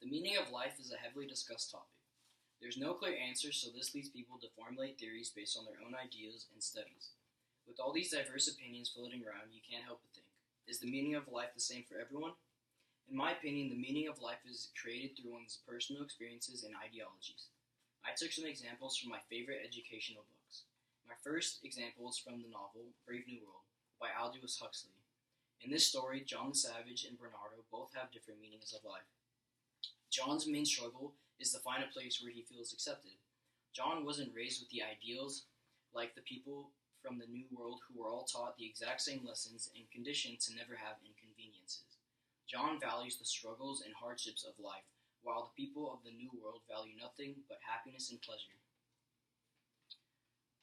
The meaning of life is a heavily discussed topic. There's no clear answer, so this leads people to formulate theories based on their own ideas and studies. With all these diverse opinions floating around, you can't help but think, is the meaning of life the same for everyone? In my opinion, the meaning of life is created through one's personal experiences and ideologies. I took some examples from my favorite educational books. My first example is from the novel Brave New World by Aldous Huxley. In this story, John the Savage and Bernardo both have different meanings of life. John's main struggle is to find a place where he feels accepted. John wasn't raised with the ideals like the people from the New World who were all taught the exact same lessons and conditioned to never have inconveniences. John values the struggles and hardships of life, while the people of the New World value nothing but happiness and pleasure.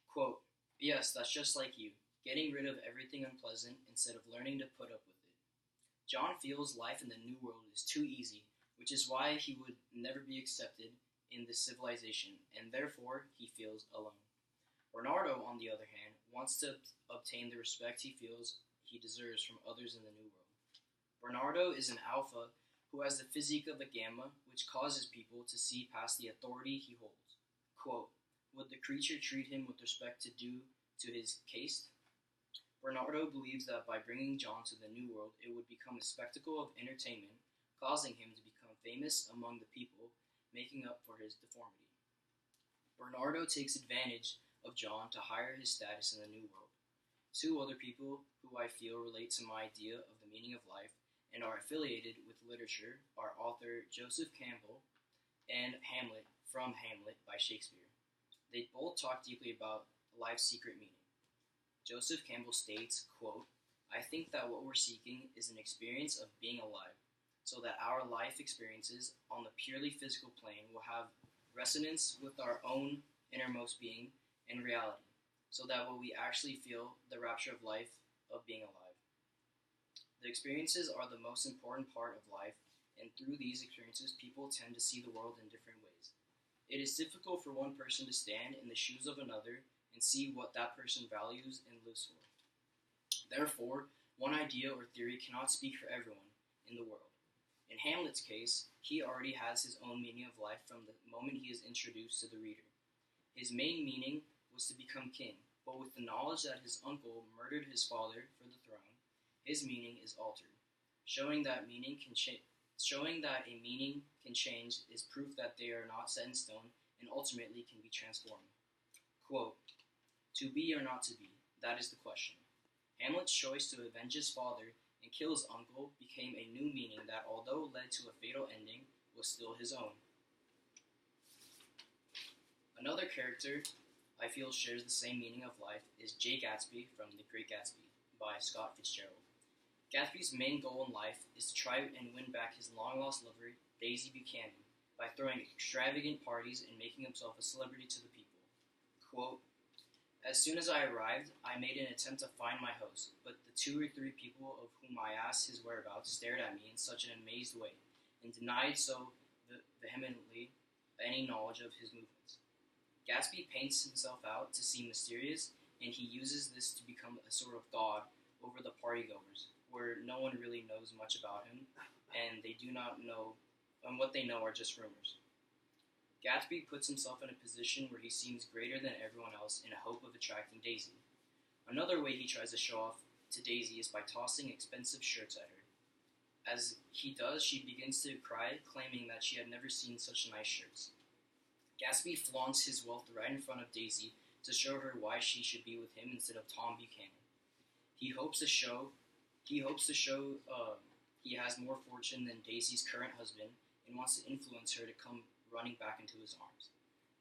Quote, "Yes, that's just like you, getting rid of everything unpleasant instead of learning to put up with it." John feels life in the New World is too easy, which is why he would never be accepted in this civilization, and therefore he feels alone. Bernardo, on the other hand, wants to obtain the respect he feels he deserves from others in the New World. Bernardo is an alpha who has the physique of a gamma, which causes people to see past the authority he holds. Quote, "Would the creature treat him with respect due to his caste?" Bernardo believes that by bringing John to the New World, it would become a spectacle of entertainment, causing him to become famous among the people, making up for his deformity. Bernardo takes advantage of John to higher his status in the New World. Two other people who I feel relate to my idea of the meaning of life and are affiliated with literature are author Joseph Campbell and Hamlet from Hamlet by Shakespeare. They both talk deeply about life's secret meaning. Joseph Campbell states, quote, "I think that what we're seeking is an experience of being alive, so that our life experiences on the purely physical plane will have resonance with our own innermost being and reality, so that what we actually feel the rapture of life, of being alive. The experiences are the most important part of life, and through these experiences, people tend to see the world in different ways. It is difficult for one person to stand in the shoes of another and see what that person values and lives for. Therefore, one idea or theory cannot speak for everyone in the world. In Hamlet's case, he already has his own meaning of life from the moment he is introduced to the reader. His main meaning was to become king, but with the knowledge that his uncle murdered his father for the throne, his meaning is altered. Showing that a meaning can change is proof that they are not set in stone and ultimately can be transformed. Quote, "To be or not to be, that is the question." Hamlet's choice to avenge his father and kill his uncle became a new meaning that, although led to a fatal ending, was still his own. Another character I feel shares the same meaning of life is Jay Gatsby from The Great Gatsby by Scott Fitzgerald. Gatsby's main goal in life is to try and win back his long-lost lover, Daisy Buchanan, by throwing extravagant parties and making himself a celebrity to the people. Quote, "As soon as I arrived, I made an attempt to find my host, but the 2 or 3 people of whom I asked his whereabouts stared at me in such an amazed way, and denied so vehemently any knowledge of his movements." Gatsby paints himself out to seem mysterious, and he uses this to become a sort of god over the partygoers, where no one really knows much about him, and what they know are just rumors. Gatsby puts himself in a position where he seems greater than everyone else in a hope of attracting Daisy. Another way he tries to show off to Daisy is by tossing expensive shirts at her. As he does, she begins to cry, claiming that she had never seen such nice shirts. Gatsby flaunts his wealth right in front of Daisy to show her why she should be with him instead of Tom Buchanan. He hopes to show he has more fortune than Daisy's current husband and wants to influence her to come running back into his arms.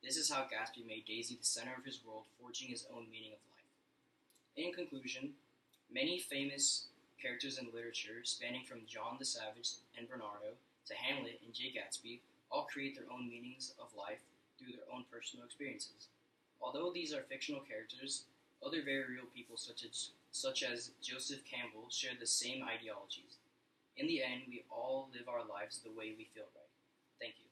This is how Gatsby made Daisy the center of his world, forging his own meaning of life. In conclusion, many famous characters in literature, spanning from John the Savage and Bernardo to Hamlet and Jay Gatsby, all create their own meanings of life through their own personal experiences. Although these are fictional characters, other very real people such as Joseph Campbell share the same ideologies. In the end, we all live our lives the way we feel right. Thank you.